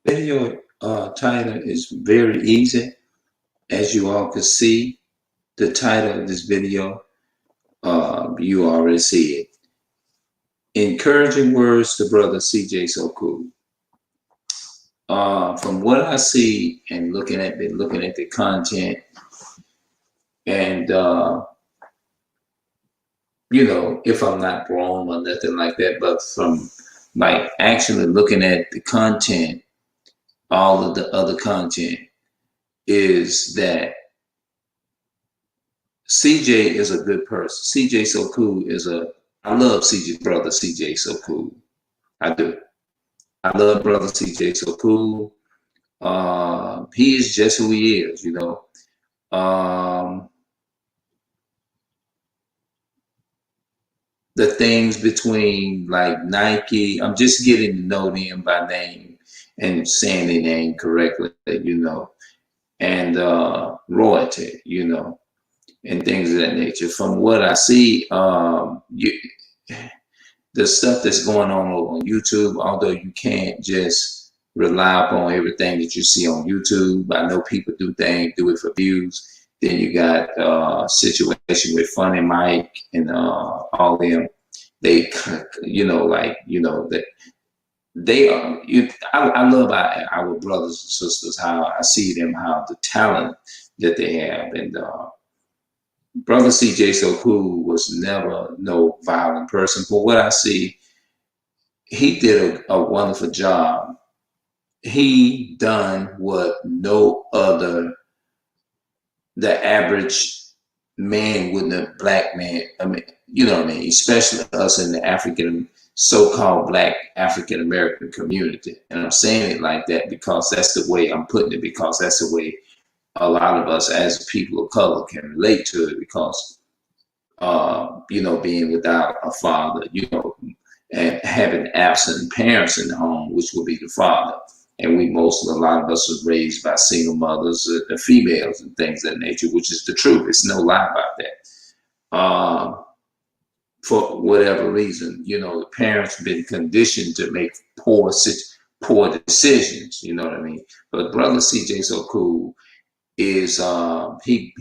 Video title is very easy. As you all can see, the title of this video, you already see it. Encouraging words to brother CJ So Cool. From what I see and looking at the content, and if I'm not wrong or nothing like that, but from like actually looking at the content, all of the other content is that CJ is a good person. CJ So Cool I love CJ, brother CJ So Cool. I do. I love brother CJ So Cool. He is just who he is. Um, the things between like Nike, I'm just getting to know them by name and saying their name correctly, and royalty, and things of that nature. From what I see, the stuff that's going on over on YouTube, although you can't just rely upon everything that you see on YouTube. I know people do it for views. Then you got situation with Funny Mike and all them. They, that they are. I love our brothers and sisters. How I see them, how the talent that they have, and brother CJ So Cool was never no violent person. From what I see, he did a wonderful job. He done what no other, the average man wouldn't have, black man. I mean, you know what I mean? Especially us in the so-called black African American community. And I'm saying it like that because that's the way I'm putting it, because that's the way a lot of us as people of color can relate to it, because being without a father, and having absent parents in the home, which would be the father. And a lot of us was raised by single mothers, the females and things of that nature, which is the truth. It's no lie about that. For whatever reason, the parents been conditioned to make poor decisions. You know what I mean? But brother CJ So Cool is he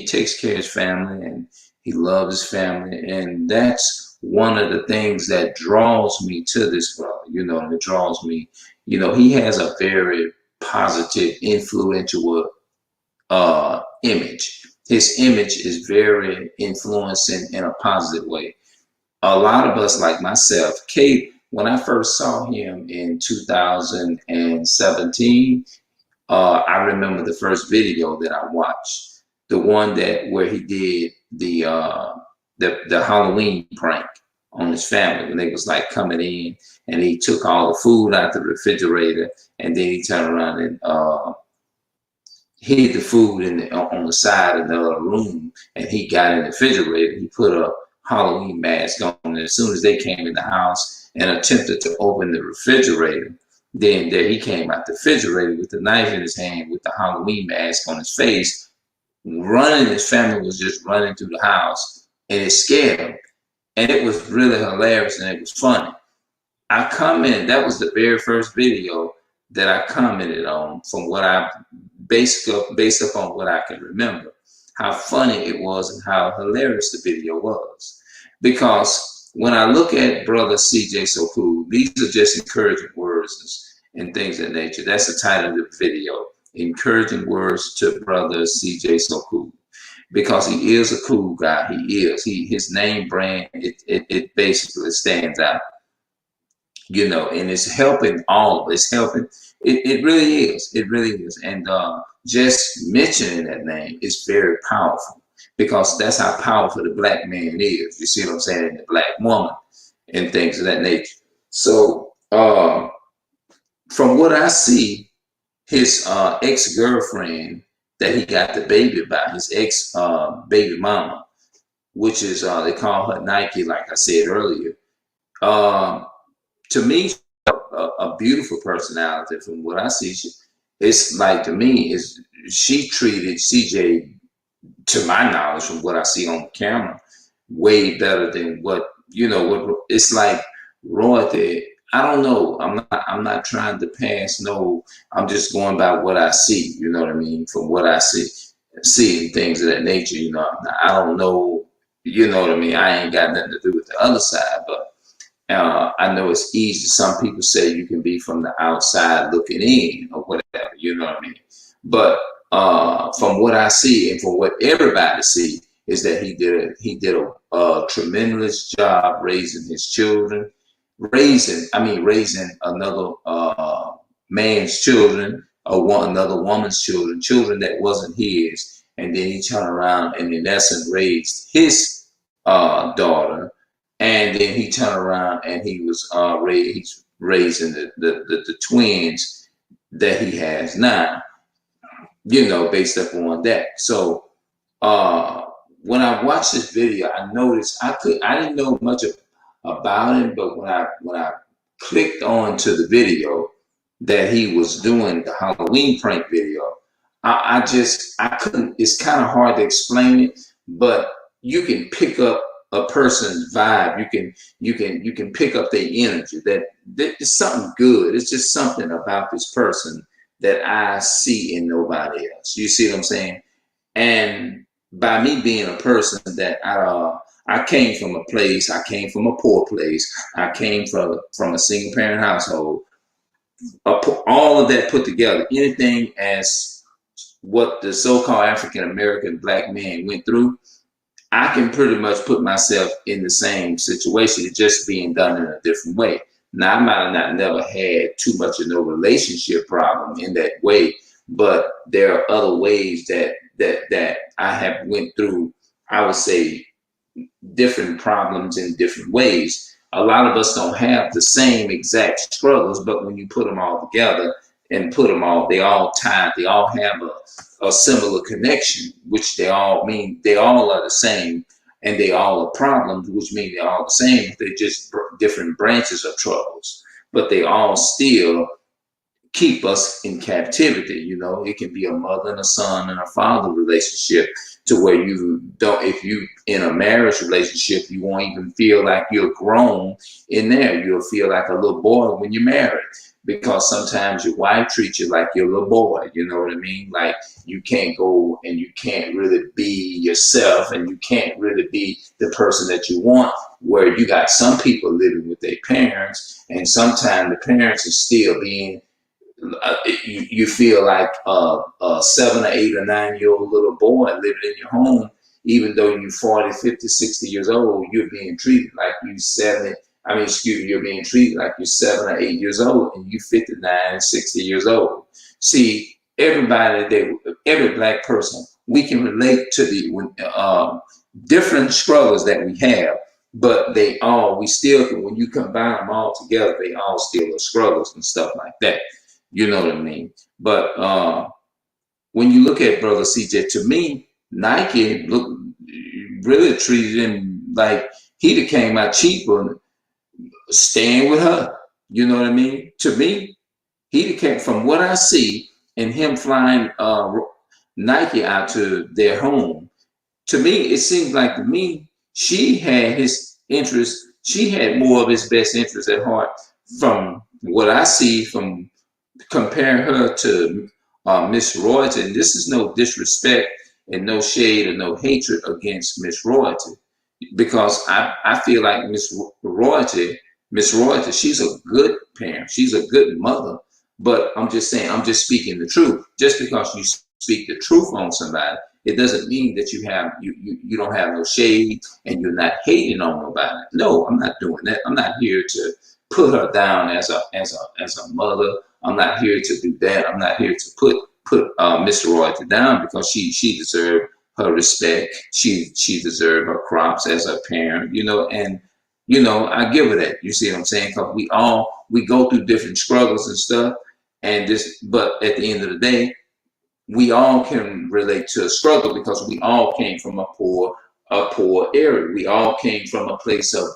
takes care of his family, and he loves his family, and that's one of the things that draws me to this brother. And it draws me. He has a very positive, influential image. His image is very influencing in a positive way. A lot of us, like myself, Kate, when I first saw him in 2017, I remember the first video that I watched, the one where he did the Halloween prank on his family when they was like coming in, and he took all the food out the refrigerator, and then he turned around and hid the food on the side of the room, and he got in the refrigerator. He put a Halloween mask on, and as soon as they came in the house and attempted to open the refrigerator, then there he came out the refrigerator with the knife in his hand with the Halloween mask on his face, running. His family was just running through the house, and it scared him. And it was really hilarious, and it was funny. I commented, that was the very first video that I commented on, from what I based upon what I can remember, how funny it was and how hilarious the video was. Because when I look at brother CJ So Cool, these are just encouraging words and things of that nature. That's the title of the video, encouraging words to brother CJ So Cool. Because he is a cool guy. His name brand, it basically stands out. And it's helping all of us. It's helping. It really is. It really is. And just mentioning that name is very powerful, because that's how powerful the black man is. You see what I'm saying? And the black woman and things of that nature. So from what I see, his ex-girlfriend that he got the baby by, his ex baby mama, which is they call her Nike, like I said earlier. To me, a beautiful personality. From what I see, it's like, to me, is she treated CJ, to my knowledge, from what I see on camera, way better than what it's like royalty. I don't know. I'm not trying to pass no. I'm just going by what I see. You know what I mean? From what I see and things of that nature. You know, I don't know. You know what I mean? I ain't got nothing to do with the other side, but I know it's easy. Some people say you can be from the outside looking in or whatever. You know what I mean? But from what I see and from what everybody see is that he did a tremendous job raising his children, raising another man's children or another woman's children that wasn't his, and then he turned around and in essence raised his daughter, and then he turned around and he was he's raising the twins that he has now, you know, based upon that. So uh, when I watched this video, I noticed I didn't know much about him, but when I clicked on to the video that he was doing, the Halloween prank video, I couldn't. It's kind of hard to explain it, but you can pick up a person's vibe. You can pick up their energy. That it's something good. It's just something about this person that I see in nobody else. You see what I'm saying? And by me being a person that I came from a place, I came from a poor place, I came from a single parent household, all of that put together, anything as what the so-called African American black man went through, I can pretty much put myself in the same situation. It's just being done in a different way. Now, I might have not never had too much of no relationship problem in that way, but there are other ways that I have went through. I would say different problems in different ways. A lot of us don't have the same exact struggles, but when you put them all together and put them all, they all tied. They all have a similar connection, which they all mean they all are the same, and they all are problems, which mean they're all the same. They're just different branches of troubles, but they all still keep us in captivity. You know, it can be a mother and a son and a father relationship to where you don't, if you in a marriage relationship, you won't even feel like you're grown in there. You'll feel like a little boy when you're married because sometimes your wife treats you like you're a little boy. You know what I mean? Like you can't go and you can't really be yourself and you can't really be the person that you want, where you got some people living with their parents and sometimes the parents are still being you feel like a 7 or 8 or 9 year old little boy living in your home, even though you're 40, 50, 60 years old, you're being treated like you 70. I mean, excuse me, you're being treated like you're 7 or 8 years old and you 59, 60 years old. See, every black person, we can relate to the different struggles that we have, but we still, when you combine them all together, they all still are struggles and stuff like that. You know what I mean? But when you look at Brother CJ, to me, Nike really treated him like he'd have came out cheaper staying with her. You know what I mean? To me, he'd have came from what I see and him flying Nike out to their home. To me, it seems like to me, she had his interest. She had more of his best interest at heart from what I see from comparing her to Miss Royalty. And this is no disrespect and no shade or no hatred against Miss Royalty, because I feel like Miss Royalty, she's a good parent, she's a good mother. But I'm just saying, I'm just speaking the truth. Just because you speak the truth on somebody, it doesn't mean that you don't have no shade and you're not hating on nobody. No, I'm not doing that. I'm not here to put her down as a mother. I'm not here to do that. I'm not here to put Mr. Royalty down, because she deserved her respect. She deserved her crops as a parent, you know, and you know, I give her that. You see what I'm saying? Because we go through different struggles and stuff, but at the end of the day, we all can relate to a struggle because we all came from a poor area. We all came from a place of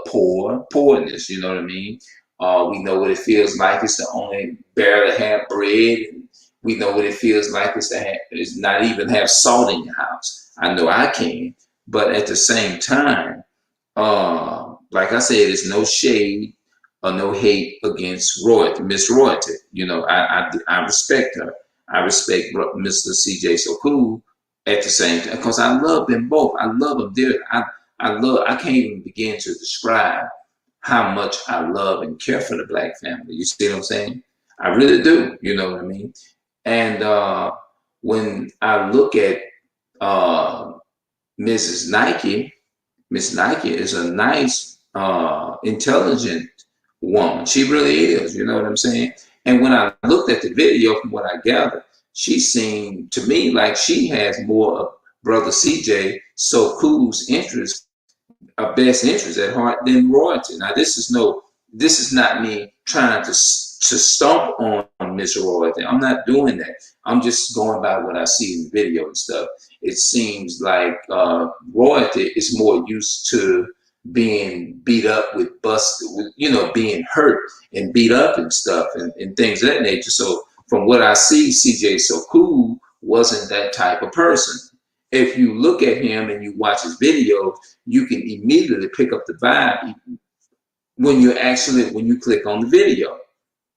poorness. You know what I mean? We know what it feels like. It's to only barely have bread. And we know what it feels like. It's not even have salt in your house. I know I can, but at the same time, like I said, it's no shade. or no hate against royalty, Miss Royalty. You know, I respect her. I respect Mr. CJ So Cool at the same time because I love them both. I love them dearly. I can't even begin to describe how much I love and care for the Black family. You see what I'm saying? I really do. You know what I mean? And when I look at uh, Mrs. Nike, Miss Nike is a nice, intelligent woman. She really is. You know what I'm saying? And when I looked at the video, from what I gathered, she seemed to me like she has more of Brother CJ So Cool's interest, best interest at heart than royalty. Now, this is not me trying to stomp on Miss Royalty. I'm not doing that. I'm just going by what I see in the video and stuff. It seems like royalty is more used to being beat up with busted, with, you know, being hurt and beat up and stuff and things of that nature. So from what I see, CJ So Cool wasn't that type of person. If you look at him and you watch his videos, you can immediately pick up the vibe when you click on the video.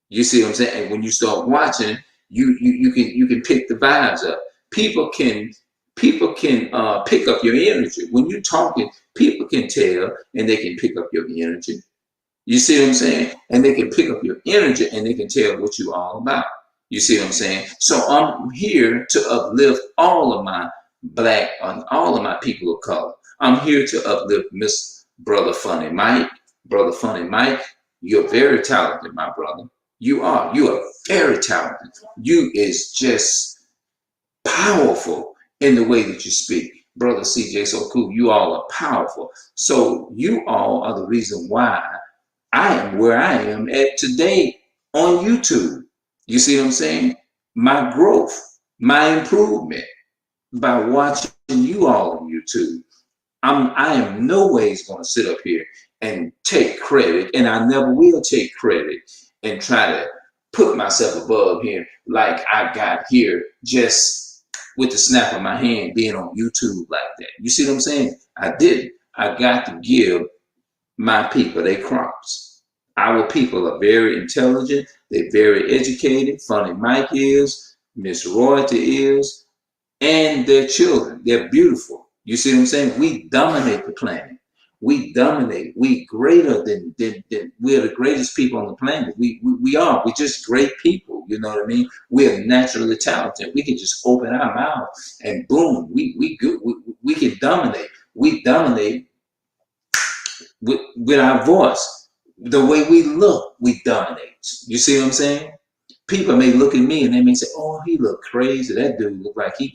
You see what I'm saying? And when you start watching, you can pick the vibes up. People can pick up your energy. When you're talking, people can tell and they can pick up your energy. You see what I'm saying? And they can pick up your energy and they can tell what you're all about. You see what I'm saying? So I'm here to uplift all of my Black and all of my people of color. I'm here to uplift Miss Brother Funny Mike. Brother Funny Mike, you're very talented, my brother. You are. You are very talented. You is just powerful in the way that you speak. Brother CJ So Cool, you all are powerful. So you all are the reason why I am where I am at today on YouTube. You see what I'm saying? My growth, my improvement by watching you all on YouTube. I am no ways going to sit up here and take credit, and I never will take credit and try to put myself above here like I got here just with the snap of my hand being on YouTube like that. You see what I'm saying? I didn't. I got to give my people their crops. Our people are very intelligent. They're very educated. Funny Mike is. Miss Royalty is. And their children. They're beautiful. You see what I'm saying? We dominate the planet. We dominate. We greater than we're the greatest people on the planet. We are. We're just great people. You know what I mean? We're naturally talented. We can just open our mouth and boom, we good. We can dominate. We dominate with our voice. The way we look, we dominate. You see what I'm saying? People may look at me and they may say, "Oh, he look crazy. That dude look like he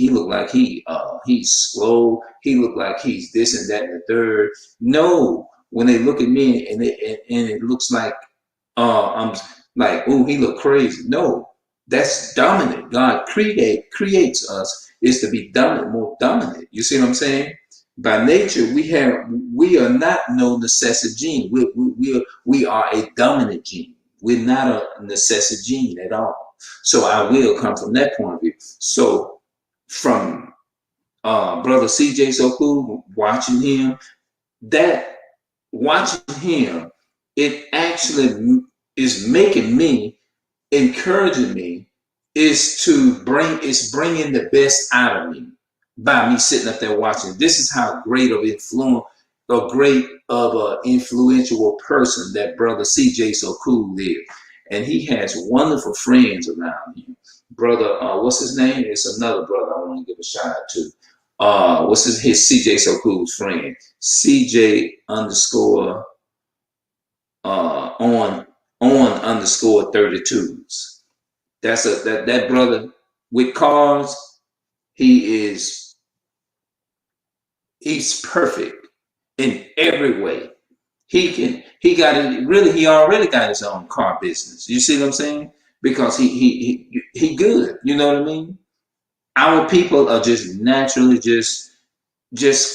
look like he's slow. He look like he's this and that and the third." No, when they look at me and it looks like I'm like, "Oh, he look crazy." No, that's dominant. God creates us is to be dominant, more dominant. You see what I'm saying? By nature, we are not no necessity gene. We are a dominant gene. We're not a necessity gene at all. So I will come from that point of view. So from Brother CJ So Cool, watching him, it actually is making me, encouraging me, is bringing the best out of me by me sitting up there watching. This is how great of an influential person that Brother CJ So Cool is. And he has wonderful friends around him. Brother, what's his name? It's another brother I want to give a shout out to. What's his CJ So Cool's friend? CJ underscore on underscore 32s. That's that brother with cars. He's perfect in every way. He already got his own car business. You see what I'm saying? Because he good. You know what I mean? Our people are just naturally just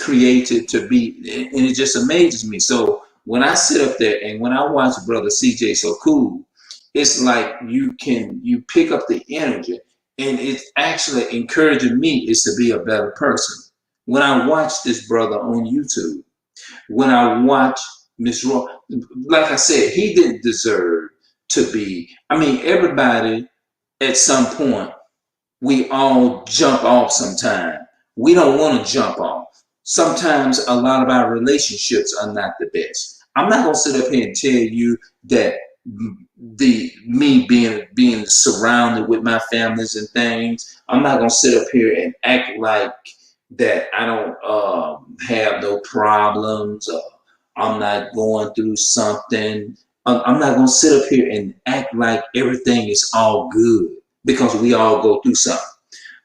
created to be, and it just amazes me. So when I sit up there and when I watch Brother CJ So Cool, it's like you pick up the energy, and it's actually encouraging me is to be a better person. When I watch this brother on YouTube, when I watch Miss Roy, like I said, he didn't deserve to be. I mean, everybody at some point, we all jump off sometime. We don't want to jump off. Sometimes a lot of our relationships are not the best. I'm not gonna sit up here and tell you that the me being surrounded with my families and things. I'm not gonna sit up here and act like that I don't have no problems. Or I'm not going through something. I'm not gonna sit up here and act like everything is all good because we all go through something.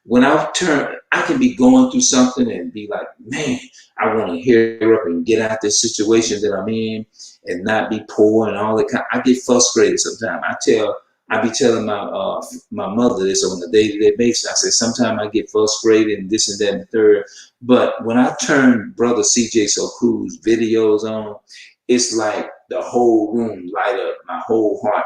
When I can be going through something and be like, man, I want to hear up and get out this situation that I'm in and not be poor and all that. I get frustrated sometimes. I be telling my mother this on a day-to-day basis. I say sometimes I get frustrated and this and that and the third. But when I turn Brother CJ So Cool's videos on, it's like the whole room light up, my whole heart.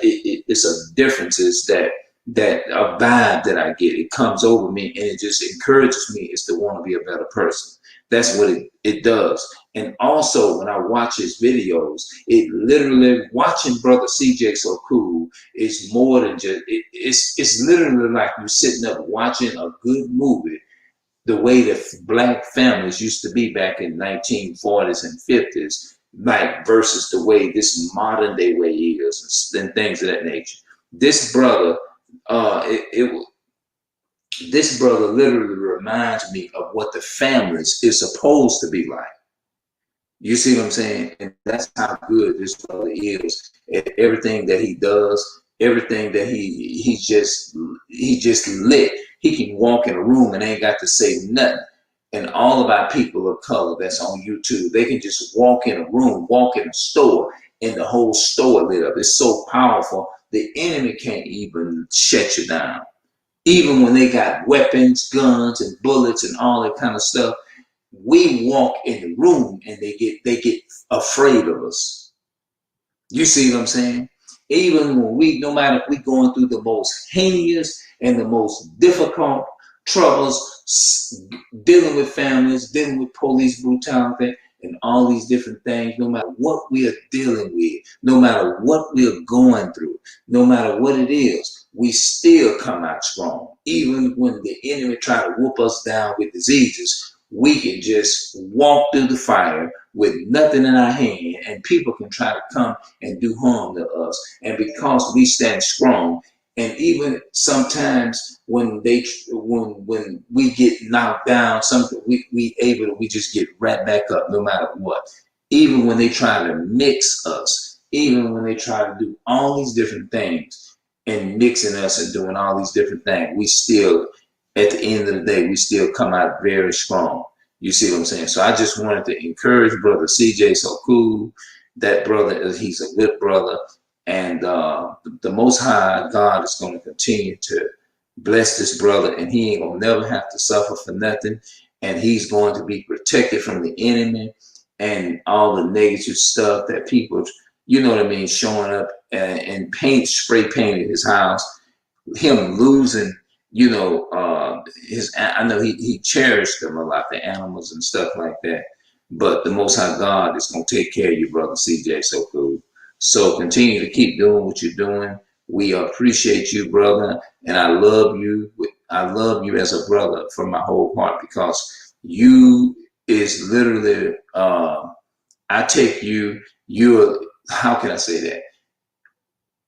It's a difference is that a vibe that I get, it comes over me and it just encourages me is to want to be a better person. That's what it does. And also when I watch his videos, it literally watching Brother CJ So Cool is more than just it's literally like you're sitting up watching a good movie the way that black families used to be back in 1940s and 50s, like versus the way this modern day way is and things of that nature. This brother this brother literally reminds me of what the families is supposed to be like. You see what I'm saying? And that's how good this brother is at everything that he does, everything that he just lit. He can walk in a room and ain't got to say nothing. And all of our people of color that's on YouTube, they can just walk in a room, walk in a store, and the whole store lit up. It's so powerful. The enemy can't even shut you down. Even when they got weapons, guns, and bullets and all that kind of stuff, we walk in the room and they get afraid of us. You see what I'm saying? Even when no matter if we going through the most heinous and the most difficult troubles, dealing with families, dealing with police brutality, and all these different things, no matter what we are dealing with, no matter what we are going through, no matter what it is, we still come out strong. Even when the enemy try to whoop us down with diseases, we can just walk through the fire with nothing in our hand, and people can try to come and do harm to us. And because we stand strong, and even sometimes when we get knocked down, something we just get right back up no matter what. Even when they try to mix us, even when they try to do all these different things and mixing us and doing all these different things, we still, at the end of the day, we still come out very strong. You see what I'm saying? So I just wanted to encourage Brother CJ So Cool. That brother, he's a good brother. And the Most High God is going to continue to bless this brother, and he ain't going to never have to suffer for nothing. And he's going to be protected from the enemy and all the negative stuff that people, you know what I mean, showing up and spray painted his house. Him losing, you know, I know he cherished them a lot, the animals and stuff like that. But the Most High God is going to take care of you, Brother CJ So Cool. So continue to keep doing what you're doing. We appreciate you, brother, and I love you. I love you as a brother from my whole heart because you is literally. I take you. How can I say that?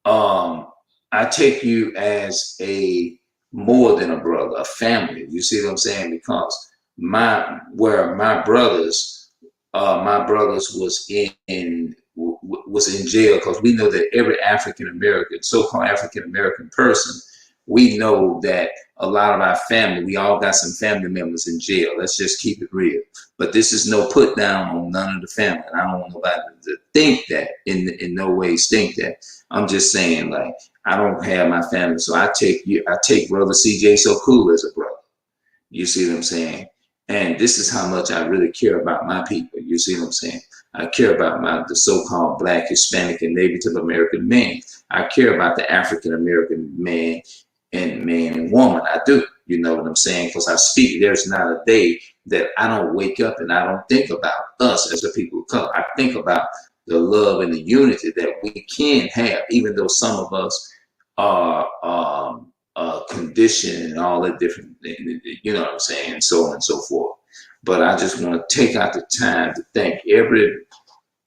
I take you as a more than a brother, a family. You see what I'm saying? Because my brothers was in jail, because we know that every African American, so-called African American person, we know that a lot of our family, we all got some family members in jail. Let's just keep it real. But this is no put down on none of the family. And I don't want nobody to think that, in no ways think that. I'm just saying, like, I don't have my family, so I take Brother CJ So Cool as a brother. You see what I'm saying? And this is how much I really care about my people. You see what I'm saying? I care about the so-called Black, Hispanic, and Native American man. I care about the African American man and man and woman. I do. You know what I'm saying? Because I speak. There's not a day that I don't wake up and I don't think about us as a people of color. I think about the love and the unity that we can have, even though some of us are conditioned and all that different, you know what I'm saying, and so on and so forth. But I just want to take out the time to thank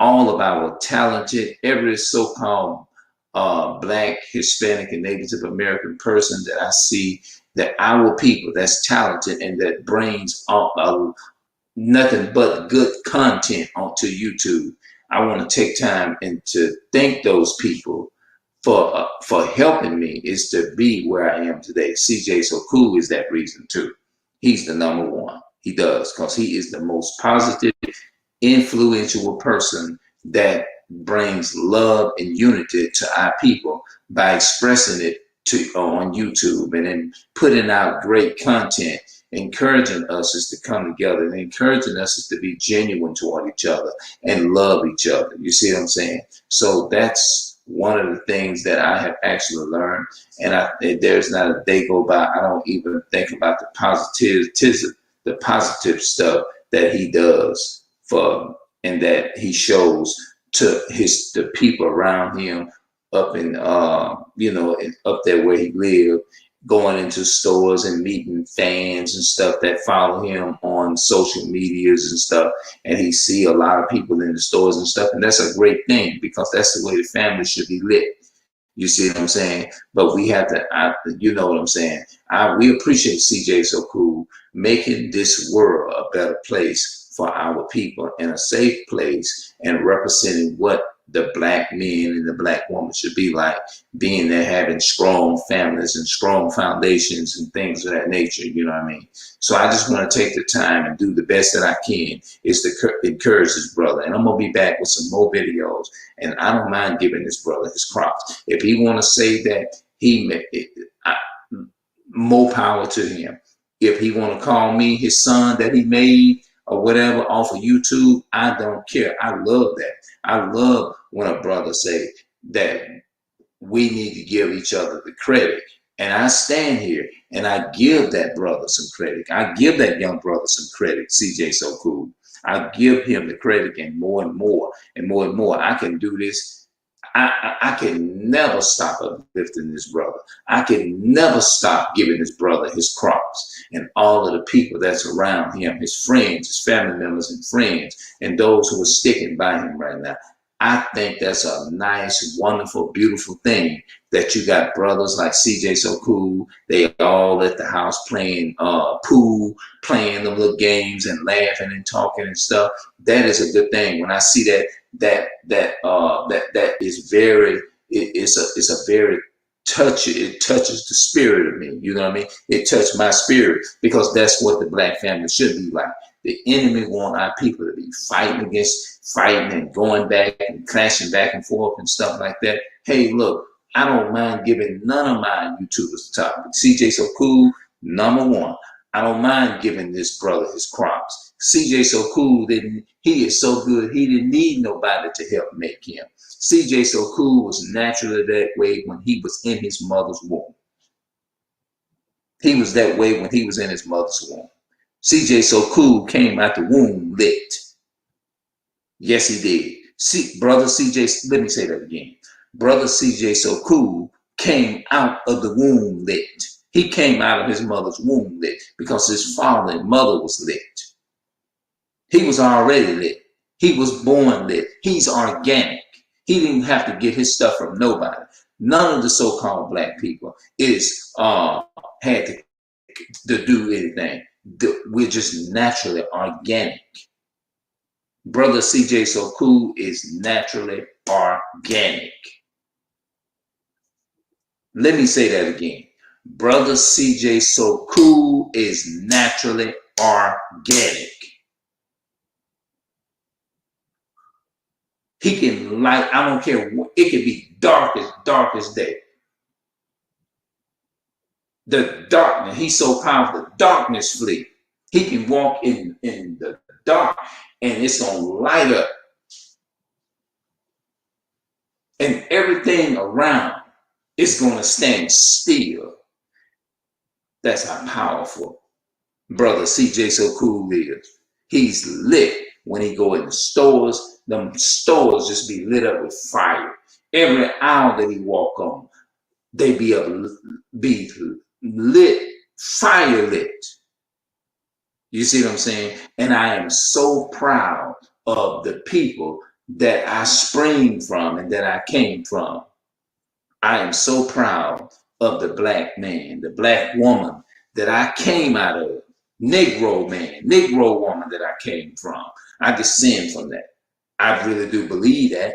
all of our talented, every so-called Black, Hispanic, and Native American person that I see, that our people that's talented and that brings nothing but good content onto YouTube. I want to take time and to thank those people for helping me is to be where I am today. CJ So Cool is that reason too. He's the number one. He does, because he is the most positive, influential person that brings love and unity to our people by expressing it on YouTube and then putting out great content, encouraging us is to come together and encouraging us is to be genuine toward each other and love each other. You see what I'm saying? So that's one of the things that I have actually learned. And there's not a day go by I don't even think about the positive stuff that he does for and that he shows to the people around him up in up there where he lived, going into stores and meeting fans and stuff that follow him on social medias and stuff, and he see a lot of people in the stores and stuff, and that's a great thing because that's the way the family should be lit. You see what I'm saying? But we have to, you know what I'm saying? We appreciate CJ So Cool making this world a better place for our people and a safe place and representing what the Black men and the Black woman should be like, being there, having strong families and strong foundations and things of that nature. You know what I mean? So I just want to take the time and do the best that I can is to encourage this brother. And I'm going to be back with some more videos. And I don't mind giving this brother his props. If he want to say that more power to him. If he want to call me his son that he made or whatever off of YouTube, I don't care. I love that. I love when a brother say that we need to give each other the credit. And I stand here and I give that brother some credit. I give that young brother some credit, CJ So Cool. I give him the credit and more and more and more and more. I can do this. I can never stop uplifting this brother. I can never stop giving this brother his crops and all of the people that's around him, his friends, his family members and friends, and those who are sticking by him right now. I think that's a nice, wonderful, beautiful thing that you got brothers like CJ So Cool. They all at the house playing pool, playing them little games and laughing and talking and stuff. That is a good thing. When I see that is very, it's a very it touches the spirit of me. You know what I mean? It touched my spirit because that's what the Black family should be like. The enemy want our people to be fighting and going back and clashing back and forth and stuff like that. Hey, look, I don't mind giving none of my YouTubers the topic. CJ So Cool, number one. I don't mind giving this brother his crops. CJ So Cool he is so good, he didn't need nobody to help make him. CJ So Cool was naturally that way when he was in his mother's womb. He was that way when he was in his mother's womb. CJ So Cool came out the womb lit. Yes, he did. See, brother CJ, let me say that again. Brother CJ So Cool came out of the womb lit. He came out of his mother's womb lit because his father and mother was lit. He was already lit. He was born lit. He's organic. He didn't have to get his stuff from nobody. None of the so-called Black people had to do anything. We're just naturally organic. Brother CJ So Cool is naturally organic. Let me say that again. Brother CJ So Cool is naturally organic. He can light, I don't care what, it can be darkest day. The darkness, he's so powerful, the darkness flee. He can walk in the dark and it's gonna light up. And everything around is gonna stand still. That's how powerful brother CJ So Cool is. He's lit when he go in the stores. Them stores just be lit up with fire. Every aisle that he walk on, they be lit, fire lit. You see what I'm saying? And I am so proud of the people that I spring from and that I came from. I am so proud of the black man, the black woman that I came out of, Negro man, Negro woman that I came from. I descend from that. I really do believe that.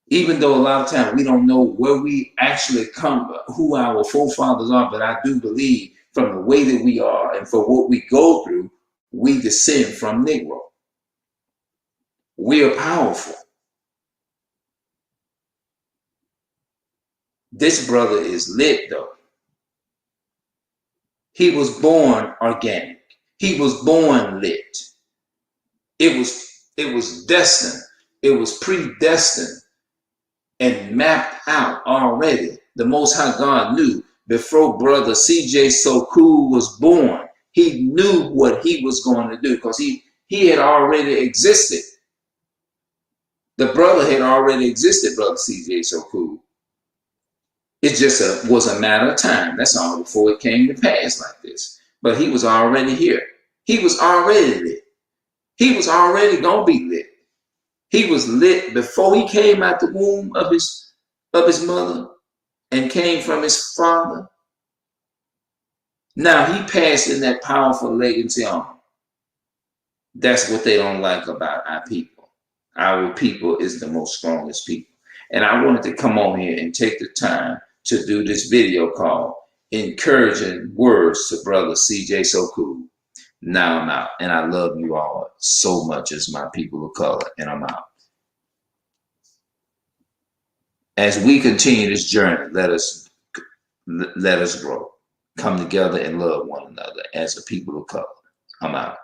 Even though a lot of times we don't know where we actually come, who our forefathers are, but I do believe from the way that we are and for what we go through, we descend from Negro. We are powerful. This brother is lit though. He was born organic. He was born lit. It was destined. It was predestined and mapped out already. The Most High God knew before brother CJ So Cool was born. He knew what he was going to do because he had already existed. The brother had already existed, brother CJ So Cool. It just was a matter of time. That's all before it came to pass like this. But he was already here. He was already lit. He was already going to be lit. He was lit before he came out the womb of his mother and came from his father. Now he passed in that powerful legacy on. That's what they don't like about our people. Our people is the most strongest people. And I wanted to come on here and take the time to do this video called Encouraging Words to Brother CJ So Cool. Now I'm out. And I love you all so much as my people of color. And I'm out. As we continue this journey, let us grow. Come together and love one another as a people of color. I'm out.